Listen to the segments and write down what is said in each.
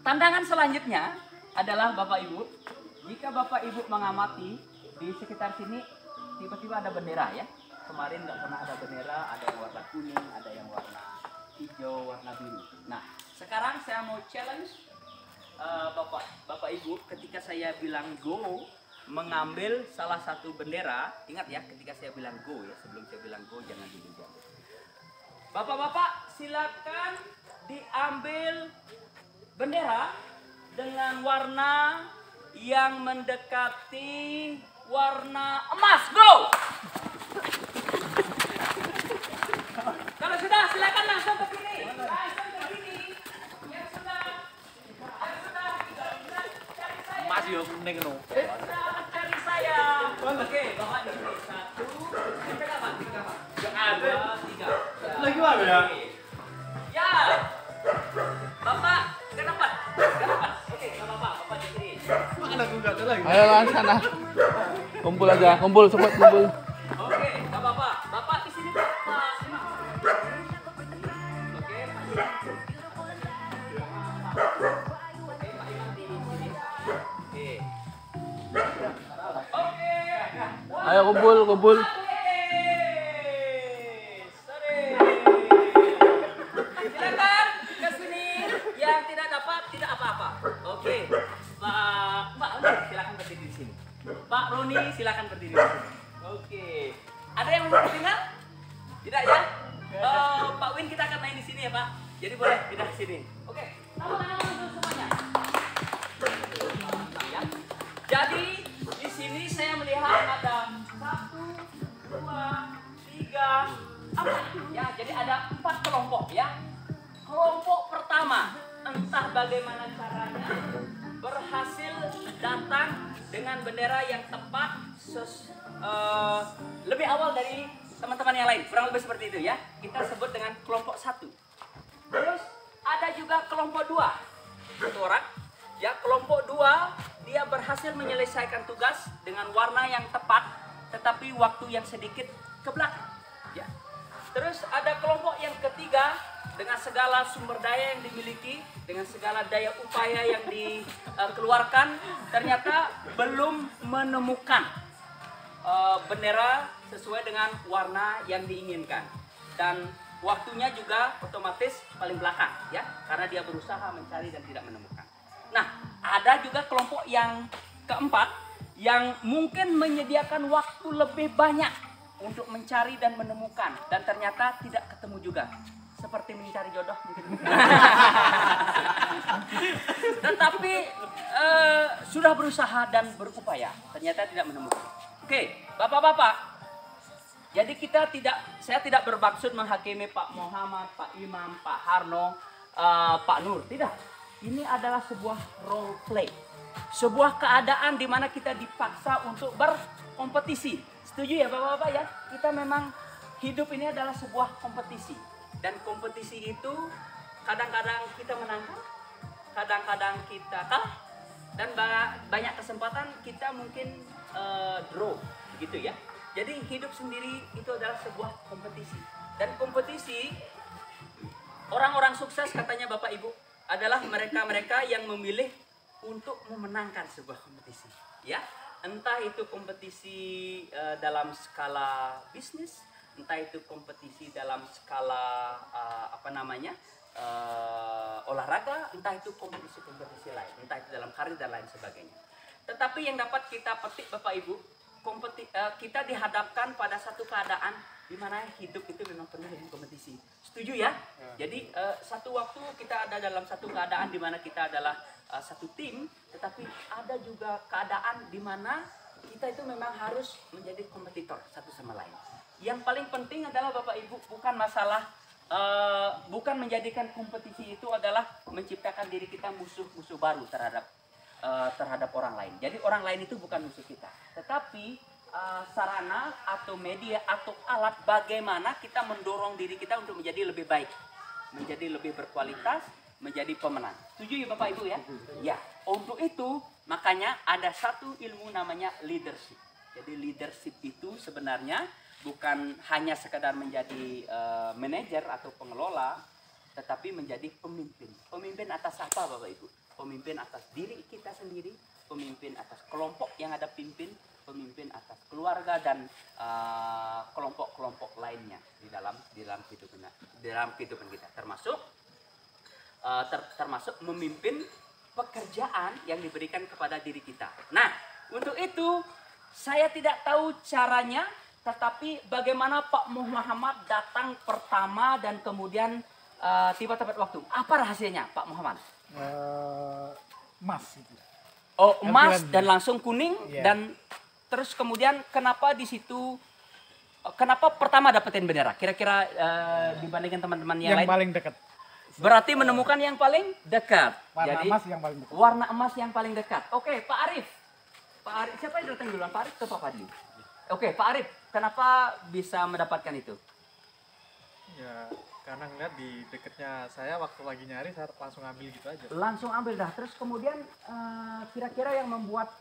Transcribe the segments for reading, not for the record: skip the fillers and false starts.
tantangan selanjutnya adalah Bapak Ibu, jika Bapak Ibu mengamati di sekitar sini tiba-tiba ada bendera ya. Kemarin nggak pernah ada bendera, ada yang warna kuning, ada yang warna hijau, warna biru. Nah, sekarang saya mau challenge Bapak Ibu ketika saya bilang go mengambil salah satu bendera. Ingat ya, ketika saya bilang go ya, sebelum saya bilang go jangan dulu. Bapak-bapak silakan diambil bendera dengan warna yang mendekati warna emas. Go! Kalau sudah silakan langsung ke sini. Langsung ke sini. Yang sudah cari saya. Emas yo kuning no. Cari saya. Oke, Bapak di sini. 1, sampai kapan? 3 kapan? Yang ada. 3. Lagi apa ya? Ya. Bapak ke depan. Ke depan. Oke, enggak apa-apa. Bapak di sini. Mana aku enggak ada lagi. Ayo lah sana. Kumpul aja, kumpul cepat kumpul. Oke, enggak apa-apa. Bapak di sini, Pak. Mas Imam. Oke, Pak Imam. Oke, Pak Imam di sini. Oke. Oke. Ayo kumpul, kumpul. Silakan ke sini. Yang tidak dapat tidak apa-apa. Oke. Pak Roni silakan berdiri di sini. Pak Roni silakan berdiri di sini. Oke. Ada yang mau bertinggal? Tidak ya? Pak Win kita akan main di sini ya Pak. Jadi boleh pindah ke sini. Oke. Tangan dulu semuanya. Ya. Jadi di sini saya melihat ada 1, 2, 3, 4. Ya, jadi ada 4 kelompok ya. Kelompok pertama, entah bagaimana caranya berhasil datang dengan bendera yang tepat lebih awal dari teman-teman yang lain. Kurang lebih seperti itu ya. Kita sebut dengan kelompok 1. Terus ada juga kelompok 2. 1 orang. Ya, kelompok 2 dia berhasil menyelesaikan tugas dengan warna yang tepat tetapi waktu yang sedikit ke belakang. Ya. Terus ada kelompok yang ketiga dengan segala sumber daya yang dimiliki, dengan segala daya upaya yang dikeluarkan, ternyata belum menemukan bendera sesuai dengan warna yang diinginkan. Dan waktunya juga otomatis paling belakang ya, karena dia berusaha mencari dan tidak menemukan. Nah, ada juga kelompok yang keempat yang mungkin menyediakan waktu lebih banyak untuk mencari dan menemukan, dan ternyata tidak ketemu juga. Seperti mencari jodoh mungkin. Tetapi sudah berusaha dan berupaya, ternyata tidak menemukan. Oke, Bapak-bapak. Jadi saya tidak bermaksud menghakimi Pak Muhammad, Pak Imam, Pak Harno, Pak Nur. Tidak. Ini adalah sebuah role play. Sebuah keadaan di mana kita dipaksa untuk berkompetisi. Setuju ya Bapak-bapak ya? Kita memang hidup ini adalah sebuah kompetisi. Dan kompetisi itu kadang-kadang kita menangkan, kadang-kadang kita kalah, dan banyak kesempatan kita mungkin draw, gitu ya. Jadi hidup sendiri itu adalah sebuah kompetisi. Dan kompetisi, orang-orang sukses katanya Bapak Ibu, adalah mereka-mereka yang memilih untuk memenangkan sebuah kompetisi. Ya, entah itu kompetisi dalam skala bisnis, entah itu kompetisi dalam skala olahraga, entah itu kompetisi-kompetisi lain, entah itu dalam karir dan lain sebagainya. Tetapi yang dapat kita petik Bapak Ibu, kita dihadapkan pada satu keadaan di mana hidup itu memang penuh dengan kompetisi. Setuju ya? Jadi satu waktu kita ada dalam satu keadaan di mana kita adalah satu tim, tetapi ada juga keadaan di mana kita itu memang harus menjadi kompetitor satu sama lain. Yang paling penting adalah Bapak Ibu bukan masalah bukan menjadikan kompetisi itu adalah menciptakan diri kita musuh-musuh baru terhadap orang lain. Jadi orang lain itu bukan musuh kita, tetapi sarana atau media atau alat bagaimana kita mendorong diri kita untuk menjadi lebih baik, menjadi lebih berkualitas, menjadi pemenang. Setuju ya Bapak Ibu ya? Ya, untuk itu makanya ada satu ilmu namanya leadership. Jadi leadership itu sebenarnya bukan hanya sekedar menjadi manajer atau pengelola, tetapi menjadi pemimpin. Pemimpin atas apa Bapak Ibu? Pemimpin atas diri kita sendiri, pemimpin atas kelompok yang ada pimpin, pemimpin atas keluarga dan kelompok-kelompok lainnya di dalam kehidupan kita, termasuk memimpin pekerjaan yang diberikan kepada diri kita. Nah, untuk itu saya tidak tahu caranya, tetapi bagaimana Pak Muhammad datang pertama dan kemudian tiba tepat waktu. Apa rahasianya Pak Muhammad? Emas itu. Oh, emas Tampilan dan langsung kuning dan terus kemudian kenapa di situ kenapa pertama dapetin bendera? Kira-kira dibandingkan teman-teman yang lain? Yang paling dekat. Berarti menemukan yang paling dekat. Warna Jadi emas yang paling dekat. warna emas yang paling dekat. Oke, Pak Arif. Pak Arif, siapa yang datang duluan? Pak Arif atau Pak Fadli? Oke, Pak Arif, kenapa bisa mendapatkan itu? Ya, karena ngeliat di deketnya saya waktu lagi nyari, saya langsung ambil gitu aja. Langsung ambil dah. Terus kemudian kira-kira yang membuat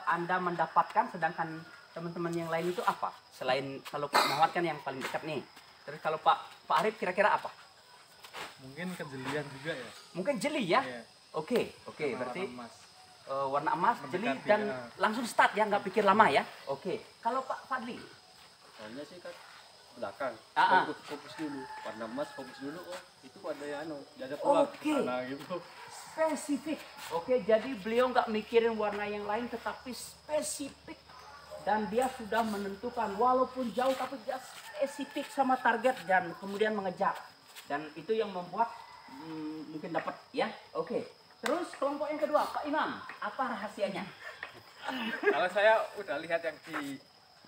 Anda mendapatkan sedangkan teman-teman yang lain itu apa? Selain kalau Pak Muhammad kan yang paling dekat nih. Terus kalau Pak Arif kira-kira apa? Mungkin kejelian juga ya. Mungkin jeli ya? Iya. Oke, Warna berarti emas. warna emas, jeli Mendekati, dan ya. langsung start ya, nggak pikir lama ya? Oke, kalau Pak Fadli? Soalnya sih kan belakang, Ah, ah. fokus dulu, warna emas fokus dulu, oh itu ada yang jaga peluang. Oke. Nah gitu. Spesifik. Oke, jadi beliau nggak mikirin warna yang lain tetapi spesifik dan dia sudah menentukan walaupun jauh tapi dia spesifik sama target dan kemudian mengejar dan itu yang membuat mungkin dapat ya. Oke. Terus kelompok yang kedua Pak Imam, apa rahasianya? Kalau saya udah lihat yang di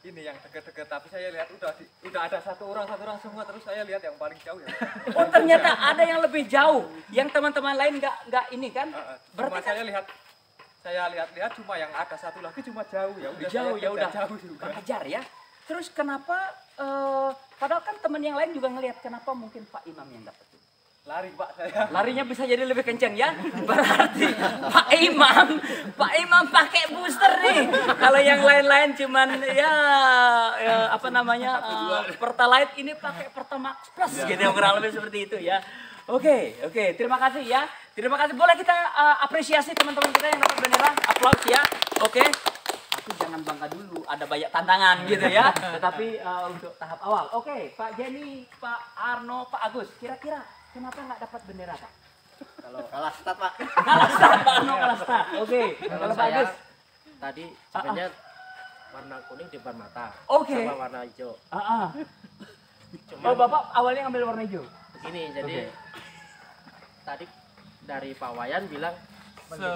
ini yang deket-deket, tapi saya lihat udah ada satu orang semua, terus saya lihat yang paling jauh ya. Oh ternyata ada yang lebih jauh yang teman-teman lain nggak ini kan? Cuma Berarti kan saya lihat cuma yang ada satu lagi cuma jauh ya. Udah jauh saya ya kejar udah jauh juga. kejar ya. Terus kenapa padahal kan teman yang lain juga ngelihat kenapa mungkin Pak Imam yang dapat itu? Lari Pak saya. Larinya bisa jadi lebih kencang ya. Berarti Pak Imam pakai booster nih. Kalau yang lain-lain cuman ya apa namanya Pertalite, ini pakai Pertamax Plus gitu kurang lebih seperti itu ya. Oke, terima kasih ya. Terima kasih. Boleh kita apresiasi teman-teman kita yang dapat bendera. Aplaus ya. Oke. Tapi jangan bangga dulu, ada banyak tantangan gitu ya. Tetapi untuk tahap awal. Oke, Pak Jenny, Pak Arno, Pak Agus, kira-kira kenapa nggak dapat bendera, Pak? Kalau kalah start Pak. Kalah start, Pak Arno kalah start. Oke, kalau Pak saya Agus. tadi sebenarnya warna kuning di depan mata. Oke. Sama warna hijau. Oh, Bapak awalnya ngambil warna hijau. Begini jadi tadi dari Pak Wayan bilang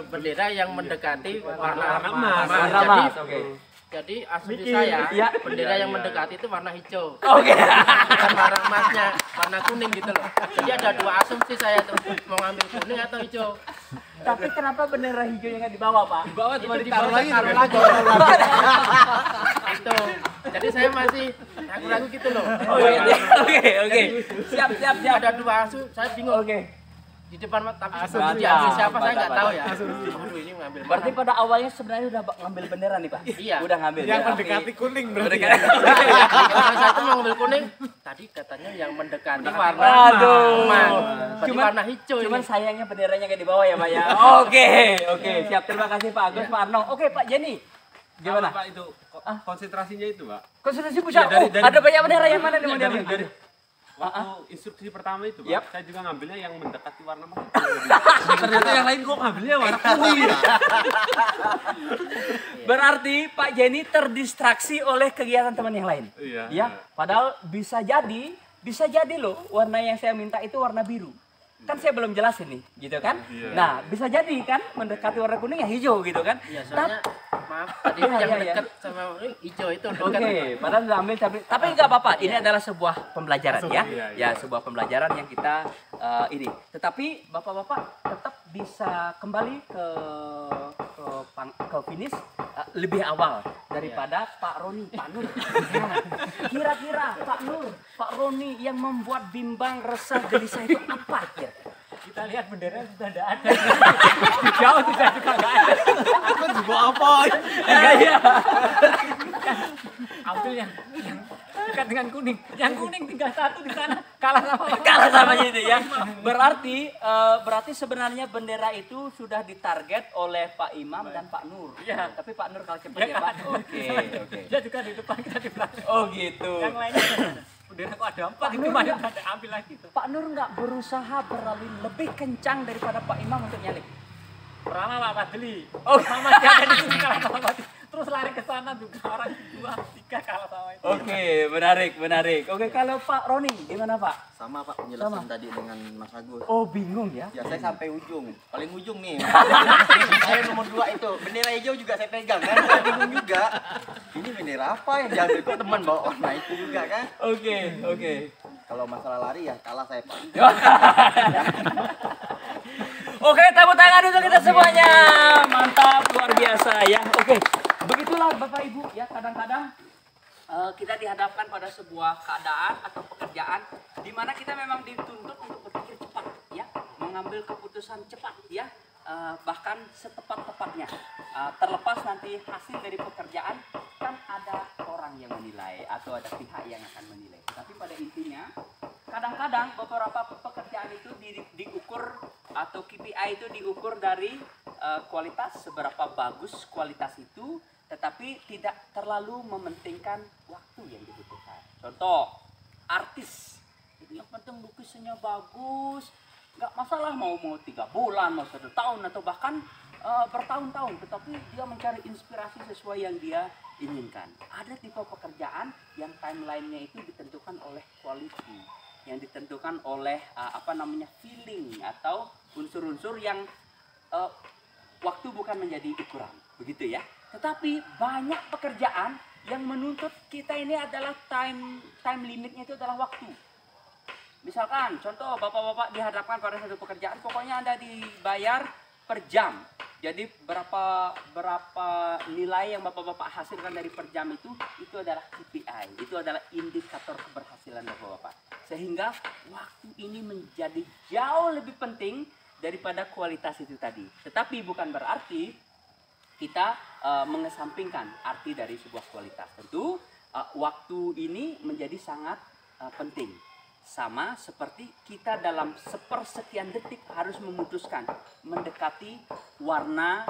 bendera yang mendekati warna emas. Warna emas, oke. Jadi asumsi saya Iya. bendera yang mendekati itu warna hijau. Oke. Bukan warna emasnya, warna kuning gitu loh. Jadi ada dua asumsi saya tuh, mau ngambil kuning atau hijau. Tapi kenapa bendera hijaunya nggak dibawa, Pak? Bawah Itu ditaruh lagi. Taruh lagi. Itu. Jadi saya masih ragu-ragu gitu loh. Oke. Siap. Ada dua asumsi, saya bingung. Oke. Di depan mata, tapi Asumsi. diambil siapa saya nggak Mantap, tahu ya. Aduh ini ngambil. Berarti pada awalnya sebenarnya udah ngambil bendera nih, Pak? Iya. Udah ngambil. Yang ya, mendekati kuning berarti. Kalau saya tuh mau ngambil kuning, tadi katanya yang mendekati warna Aduh. emas. Berarti warna hijau Cuman ini. sayangnya benderanya nggak dibawa ya, Pak ya. Oke. Siap. Terima kasih Pak Agus, Pak Arno. Oke, Pak Jenny. Gimana? Pak itu konsentrasinya itu Pak. Konsultasi pusat. Iya, dari- Ada banyak bendera yang mana nih mau diambil? Dari waktu instruksi pertama itu Pak, Yap. saya juga ngambilnya yang mendekati warna emas. Ternyata yang lain kok ngambilnya warna kuning. Berarti Pak Jenny terdistraksi oleh kegiatan teman yang lain. Iya. Ya, padahal bisa jadi loh warna yang saya minta itu warna biru. Kan saya belum jelasin nih, gitu kan? Iya. Nah, bisa jadi kan mendekati warna kuning ya hijau gitu kan? Iya, soalnya maaf tadi Iya, yang iya, dekat sama hijau itu Oke, dekat. padahal sudah ambil tapi nggak apa-apa. Ini adalah sebuah pembelajaran ya. Iya. Ya, sebuah pembelajaran yang kita ini. Tetapi bapak-bapak tetap bisa kembali ke finish lebih awal daripada Pak Roni, Pak Nur. Nah, kira-kira Pak Nur, Pak Roni yang membuat bimbang, resah, gelisah itu apa kira? Kita lihat bendera sudah tidak ada. Jauh sudah juga nggak ada. Aku juga apa? Iya. Ambil yang dekat dengan kuning. Yang kuning tinggal satu di sana, kalah sama Kalah sama itu ya. Berarti sebenarnya bendera itu sudah ditarget oleh Pak Imam dan Pak Nur. Iya. Tapi Pak Nur kalah cepat Dia ya, Pak. kalah. Oke, oke. Dia juga di depan, kita di belakang. Oh gitu. Yang lainnya bendera kok ada 4 itu banyak ada ambil lagi tuh. Pak Nur nggak berusaha berlari lebih kencang daripada Pak Imam untuk nyalip. Pertama Pak Fadli. Oh. Sama dia ada di sini kalah sama Fadli. Terus lari ke sana juga orang 2, 3 kalah sama itu. Oke, menarik. Oke, kalau Pak Roni gimana Pak? Sama Pak penjelasan tadi dengan Mas Agus. Oh bingung ya? Ya saya sampai ujung, paling ujung nih. Saya nomor 2 itu, bendera hijau juga saya pegang kan, saya bingung juga. Ini bendera apa yang diambil kok teman bawa warna itu juga kan? Oke. Kalau masalah lari ya kalah saya Pak. Oke, tepuk tangan untuk kita semuanya. Mantap, luar biasa ya. Oke, begitulah Bapak Ibu ya. Kadang-kadang kita dihadapkan pada sebuah keadaan atau pekerjaan di mana kita memang dituntut untuk berpikir cepat ya, mengambil keputusan cepat ya, bahkan setepat-tepatnya. Terlepas nanti hasil dari pekerjaan kan ada orang yang menilai atau ada pihak yang akan menilai. Tapi pada intinya kadang-kadang beberapa pekerjaan itu diukur atau KPI itu diukur dari kualitas, seberapa bagus kualitas itu, tetapi tidak terlalu mementingkan waktu yang dibutuhkan. Contoh, artis, yang penting lukisannya bagus, nggak masalah mau 3 bulan, mau 1 tahun atau bahkan bertahun-tahun, tetapi dia mencari inspirasi sesuai yang dia inginkan. Ada tipe pekerjaan yang timelinenya itu ditentukan oleh quality, yang ditentukan oleh feeling atau unsur-unsur yang waktu bukan menjadi ukuran, begitu ya. Tetapi banyak pekerjaan yang menuntut kita ini adalah time limitnya itu adalah waktu. Misalkan contoh bapak-bapak dihadapkan pada satu pekerjaan, pokoknya Anda dibayar per jam. Jadi berapa nilai yang bapak-bapak hasilkan dari per jam itu adalah KPI, itu adalah indikator keberhasilan bapak-bapak. Sehingga waktu ini menjadi jauh lebih penting daripada kualitas itu tadi. Tetapi bukan berarti kita mengesampingkan arti dari sebuah kualitas. Tentu waktu ini menjadi sangat penting. Sama seperti kita dalam sepersekian detik harus memutuskan mendekati warna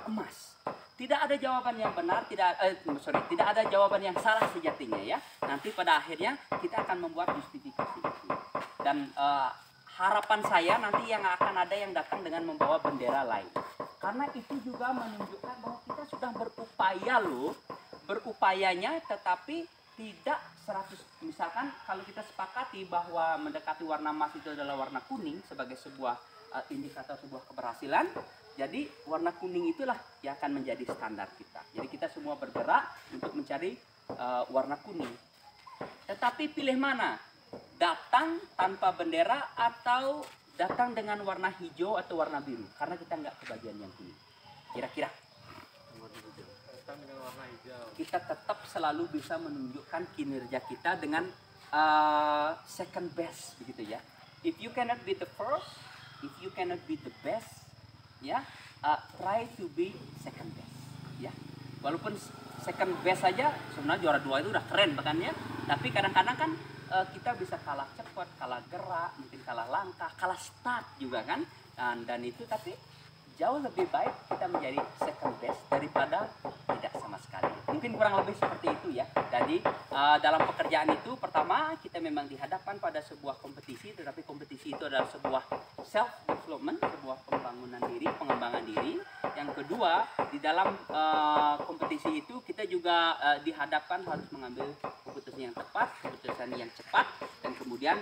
emas. Tidak ada jawaban yang benar, tidak ada jawaban yang salah sejatinya ya. Nanti pada akhirnya kita akan membuat justifikasi itu. Dan harapan saya nanti yang akan ada yang datang dengan membawa bendera lain. Karena itu juga menunjukkan bahwa kita sudah berupaya loh. Berupayanya tetapi tidak 100. Misalkan kalau kita sepakati bahwa mendekati warna emas itu adalah warna kuning sebagai sebuah indikator sebuah keberhasilan, jadi warna kuning itulah yang akan menjadi standar kita. Jadi kita semua bergerak untuk mencari warna kuning. Tetapi pilih mana? Datang tanpa bendera atau datang dengan warna hijau atau warna biru? Karena kita nggak kebagian yang kuning. Kira-kira Dengan warna hijau. kita tetap selalu bisa menunjukkan kinerja kita dengan second best begitu ya. If you cannot be the first, if you cannot be the best, ya, try to be second best, ya. Walaupun second best saja sebenarnya juara 2 itu udah keren bahkan ya. Tapi kadang-kadang kan kita bisa kalah cepat, kalah gerak, mungkin kalah langkah, kalah start juga kan. Dan itu tapi jauh lebih baik kita menjadi second best daripada tidak sama sekali. Mungkin kurang lebih seperti itu ya. Jadi dalam pekerjaan itu pertama kita memang dihadapkan pada sebuah kompetisi, tetapi kompetisi itu adalah sebuah self development, sebuah pembangunan diri, pengembangan diri. Yang kedua, di dalam kompetisi itu kita juga dihadapkan harus mengambil keputusan yang tepat, keputusan yang cepat, dan kemudian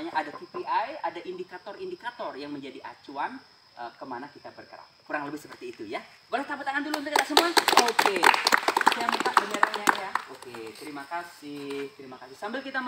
ada KPI, ada indikator-indikator yang menjadi acuan kemana kita bergerak. Kurang lebih seperti itu ya. Boleh tepuk tangan dulu untuk kita semua? Oke. Saya minta benderanya ya. Oke, terima kasih. Sambil kita